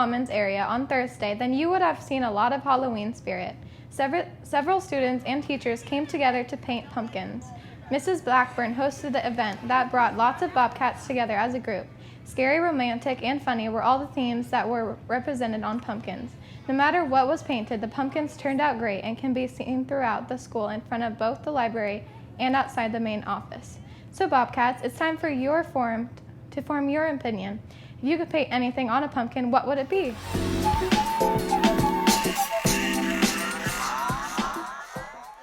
Commons area on Thursday, then you would have seen a lot of Halloween spirit. Several students and teachers came together to paint pumpkins. Mrs. Blackburn hosted the event that brought lots of Bobcats together as a group. Scary, romantic, and funny were all the themes that were represented on pumpkins. No matter what was painted, the pumpkins turned out great and can be seen throughout the school in front of both the library and outside the main office. So Bobcats, it's time for to form your opinion. If you could paint anything on a pumpkin, what would it be?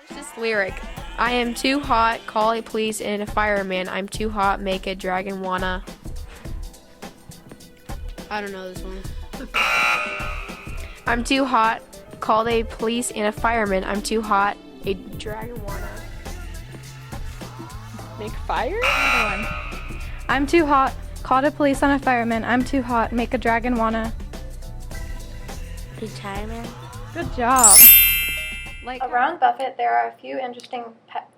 This lyric. I am too hot, call a police and a fireman. I'm too hot, make a dragon wanna. I don't know this one. I'm too hot, call a police and a fireman. I'm too hot, a dragon wanna. Make fire? Another one. I'm too hot, call the police and a fireman. I'm too hot, make a dragon wanna. Retirement. Good job. Around Buffett, there are a few interesting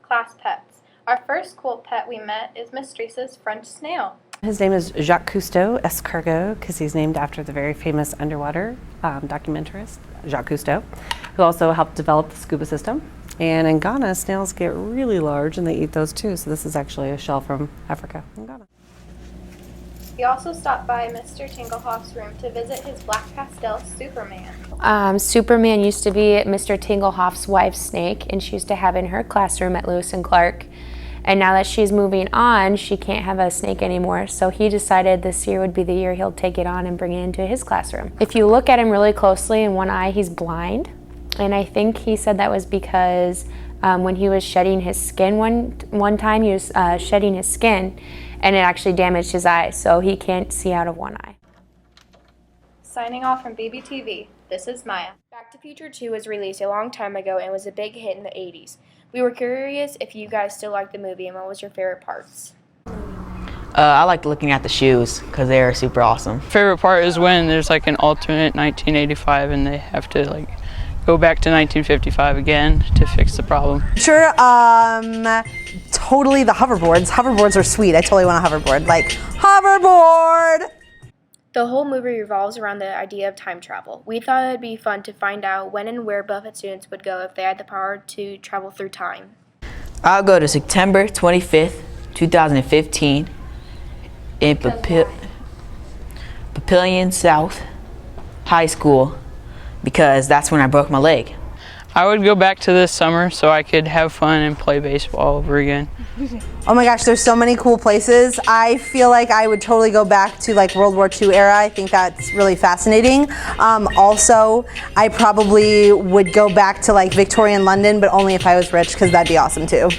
class pets. Our first cool pet we met is Miss Streese's French snail. His name is Jacques Cousteau, escargot, because he's named after the very famous underwater documentarist, Jacques Cousteau, who also helped develop the scuba system. And in Ghana, snails get really large and they eat those too, so this is actually a shell from Africa in Ghana. We also stopped by Mr. Tinglehoff's room to visit his black pastel Superman. Superman used to be Mr. Tinglehoff's wife's snake, and she used to have in her classroom at Lewis and Clark. And now that she's moving on, she can't have a snake anymore. So he decided this year would be the year he'll take it on and bring it into his classroom. If you look at him really closely in one eye, he's blind. And I think he said that was because when he was shedding his skin one time, he was shedding his skin, and it actually damaged his eye, so he can't see out of one eye. Signing off from BBTV, this is Maya. Back to Future 2 was released a long time ago and was a big hit in the 80s. We were curious if you guys still like the movie and what was your favorite parts. I liked looking at the shoes because they are super awesome. Favorite part is when there's like an alternate 1985 and they have to like go back to 1955 again to fix the problem. Sure, totally the hoverboards. Hoverboards are sweet. I totally want a hoverboard. Like, hoverboard! The whole movie revolves around the idea of time travel. We thought it would be fun to find out when and where Buffett students would go if they had the power to travel through time. I'll go to September 25th, 2015 in Papillion South High School because that's when I broke my leg. I would go back to this summer so I could have fun and play baseball over again. Oh my gosh, there's so many cool places. I feel like I would totally go back to like World War II era. I think that's really fascinating. Also, I probably would go back to like Victorian London, but only if I was rich, because that'd be awesome too.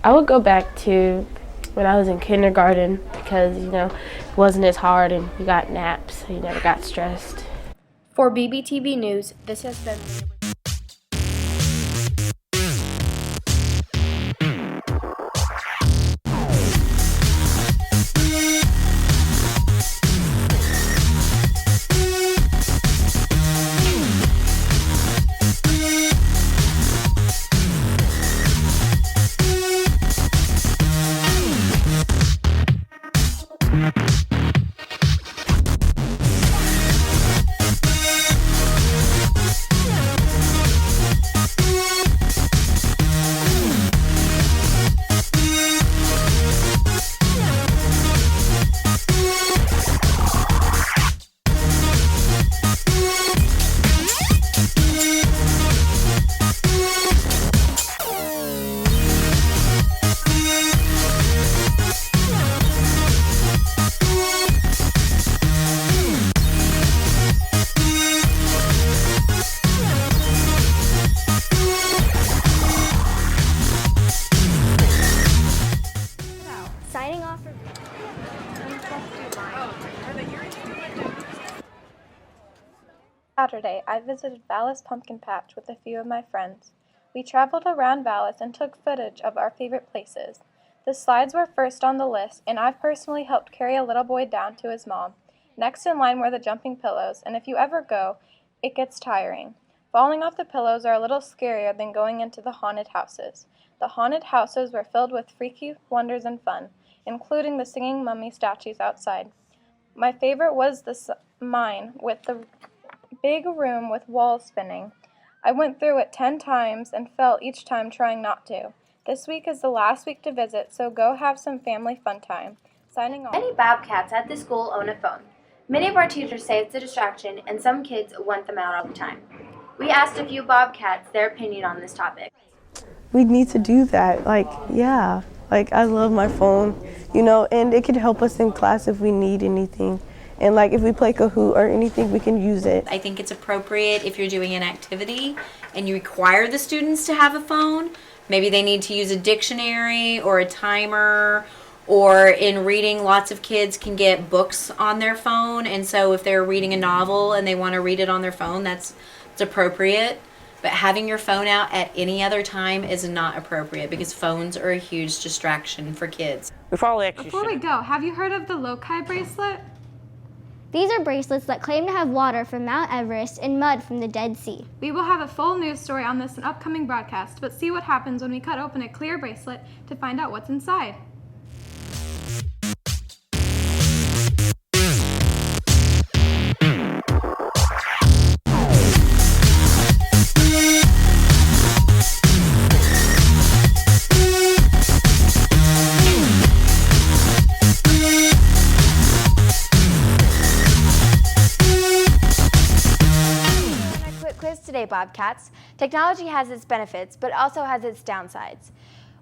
I would go back to when I was in kindergarten because, you know, it wasn't as hard and you got naps, so you never got stressed. For BBTV News, this has been... Signing off for... Saturday, I visited Vallis Pumpkin Patch with a few of my friends. We traveled around Vallis and took footage of our favorite places. The slides were first on the list, and I've personally helped carry a little boy down to his mom. Next in line were the jumping pillows, and if you ever go, it gets tiring. Falling off the pillows are a little scarier than going into the haunted houses. The haunted houses were filled with freaky wonders and fun, including the singing mummy statues outside. My favorite was mine, with the big room with walls spinning. I went through it 10 times and fell each time trying not to. This week is the last week to visit, so go have some family fun time. Signing off. Many Bobcats at the school own a phone. Many of our teachers say it's a distraction, and some kids want them out all the time. We asked a few Bobcats their opinion on this topic. We need to do that. I love my phone, and it can help us in class if we need anything. And if we play Kahoot or anything, we can use it. I think it's appropriate if you're doing an activity and you require the students to have a phone. Maybe they need to use a dictionary or a timer, or in reading, lots of kids can get books on their phone, and so if they're reading a novel and they want to read it on their phone, it's appropriate. But having your phone out at any other time is not appropriate because phones are a huge distraction for kids. Before we go, have you heard of the Loci bracelet? These are bracelets that claim to have water from Mount Everest and mud from the Dead Sea. We will have a full news story on this in upcoming broadcasts, but see what happens when we cut open a clear bracelet to find out what's inside. Today, Bobcats. Technology has its benefits, but also has its downsides.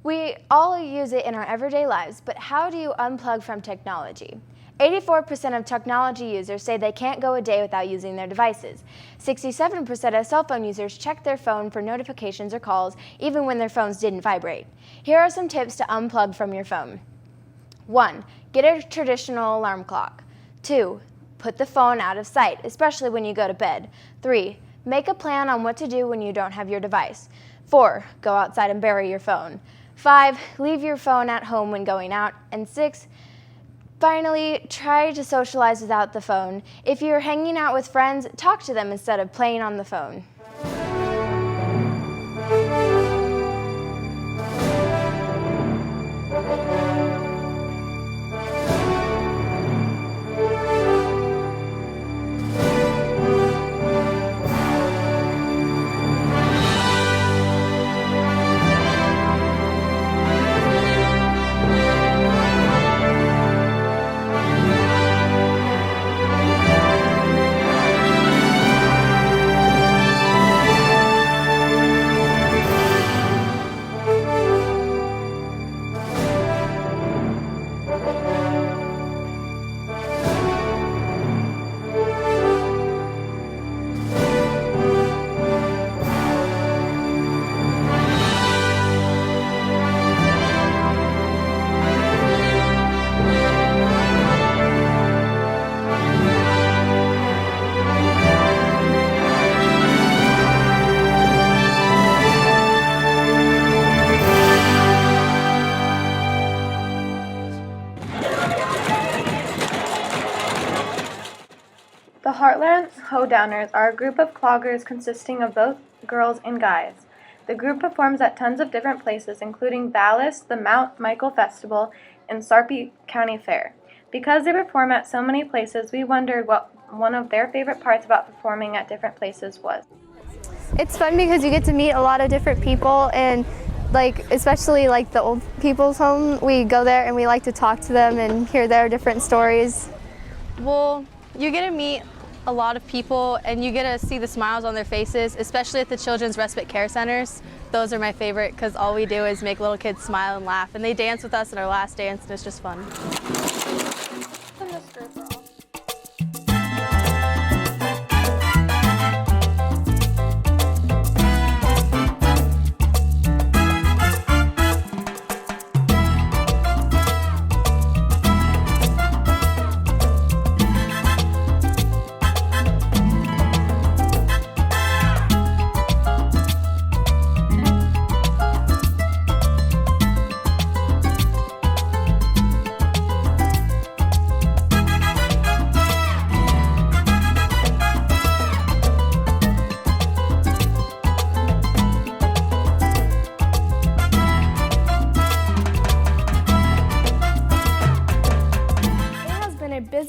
We all use it in our everyday lives, but how do you unplug from technology? 84% of technology users say they can't go a day without using their devices. 67% of cell phone users check their phone for notifications or calls, even when their phones didn't vibrate. Here are some tips to unplug from your phone. 1. Get a traditional alarm clock. 2. Put the phone out of sight, especially when you go to bed. 3. Make a plan on what to do when you don't have your device. 4. Go outside and bury your phone. 5. Leave your phone at home when going out. And 6. Finally, try to socialize without the phone. If you're hanging out with friends, talk to them instead of playing on the phone. The Heartland Hoedowners are a group of cloggers consisting of both girls and guys. The group performs at tons of different places, including Dallas, the Mount Michael Festival, and Sarpy County Fair. Because they perform at so many places, we wondered what one of their favorite parts about performing at different places was. It's fun because you get to meet a lot of different people, and especially the old people's home, we go there and we like to talk to them and hear their different stories. Well, you get to meet a lot of people and you get to see the smiles on their faces, especially at the Children's Respite Care Centers. Those are my favorite because all we do is make little kids smile and laugh, and they dance with us in our last dance, and it's just fun.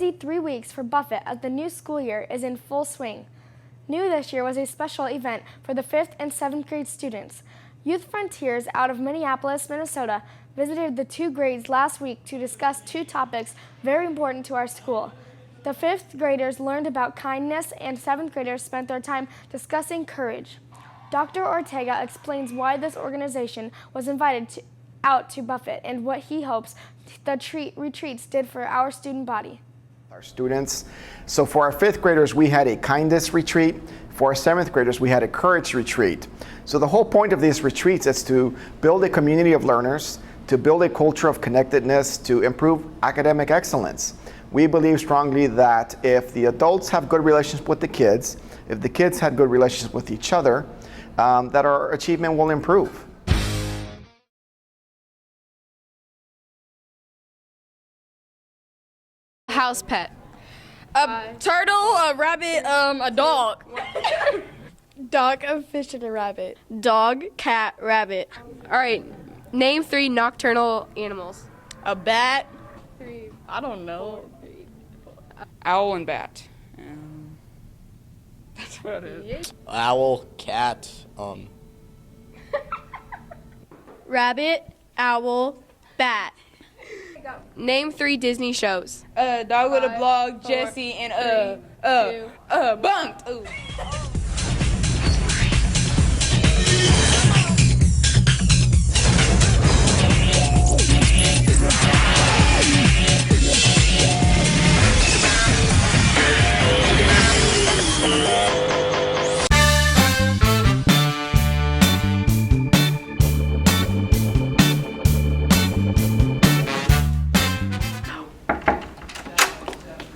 busy 3 weeks for Buffett as the new school year is in full swing. New this year was a special event for the 5th and 7th grade students. Youth Frontiers out of Minneapolis, Minnesota visited the 2 grades last week to discuss 2 topics very important to our school. The 5th graders learned about kindness and 7th graders spent their time discussing courage. Dr. Ortega explains why this organization was invited out to Buffett and what he hopes the retreats did for our student body. Our students. So for our 5th graders, we had a kindness retreat. For our 7th graders, we had a courage retreat. So the whole point of these retreats is to build a community of learners, to build a culture of connectedness, to improve academic excellence. We believe strongly that if the adults have good relations with the kids, if the kids had good relations with each other, that our achievement will improve. House pet. A turtle, a rabbit, a dog. Dog, a fish, and a rabbit. Dog, cat, rabbit. All right, name 3 nocturnal animals. A bat. 3. I don't know. Owl and bat. That's about it. Owl, cat, Rabbit, owl, bat. Name 3 Disney shows. Dog with a blog, Jesse, and Bunked. Ooh.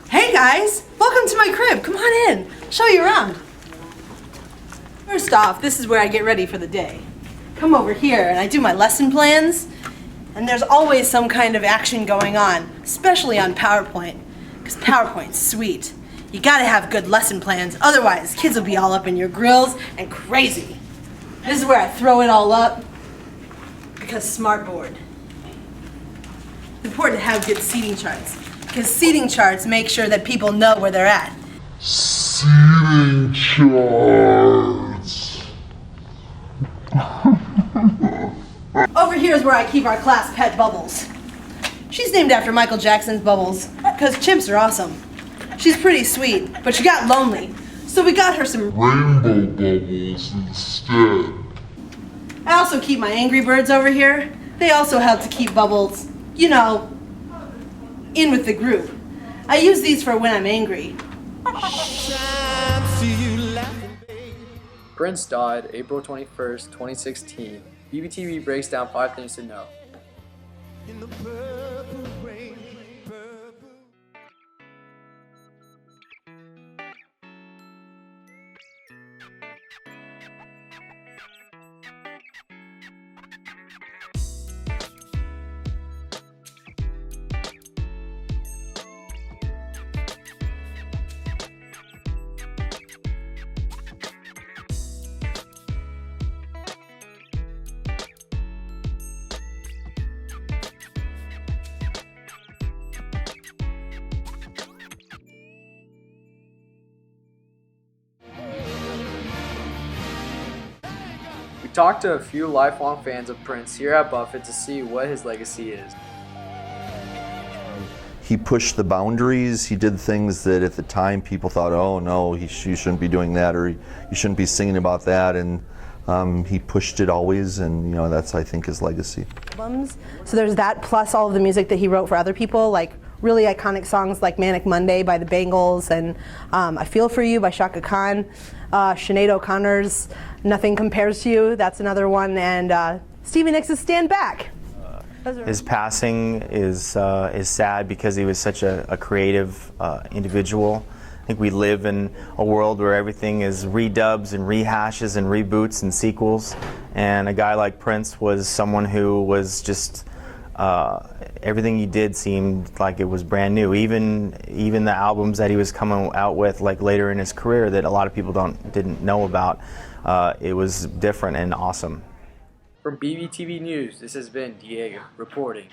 Hey guys, welcome to my crib. Come on in. I'll show you around. First off, this is where I get ready for the day. Come over here and I do my lesson plans, and there's always some kind of action going on, especially on PowerPoint, because PowerPoint's sweet. You gotta have good lesson plans, otherwise kids will be all up in your grills and crazy. This is where I throw it all up, because Smartboard. It's important to have good seating charts, because seating charts make sure that people know where they're at. Seating charts. Over here is where I keep our class pet Bubbles. She's named after Michael Jackson's Bubbles, because chimps are awesome. She's pretty sweet, but she got lonely, so we got her some rainbow bubbles instead. I also keep my Angry Birds over here. They also help to keep Bubbles, you know, in with the group. I use these for when I'm angry. Prince died April 21st, 2016. BBTV breaks down 5 things to know. We talked to a few lifelong fans of Prince here at Buffett to see what his legacy is. He pushed the boundaries. He did things that at the time people thought, oh no, you shouldn't be doing that, or you shouldn't be singing about that, and he pushed it always, and you know, that's, I think, his legacy. Albums. So there's that, plus all of the music that he wrote for other people, like really iconic songs like Manic Monday by the Bangles, and I Feel For You by Shaka Khan, Sinead O'Connor's Nothing Compares to You, that's another one, and Stevie Nicks' Stand Back. His passing is sad because he was such a creative individual. I think we live in a world where everything is redubs and rehashes and reboots and sequels, and a guy like Prince was someone who was just everything he did seemed like it was brand new. Even the albums that he was coming out with like later in his career that a lot of people didn't know about, it was different and awesome. From BBTV News, this has been Diego reporting.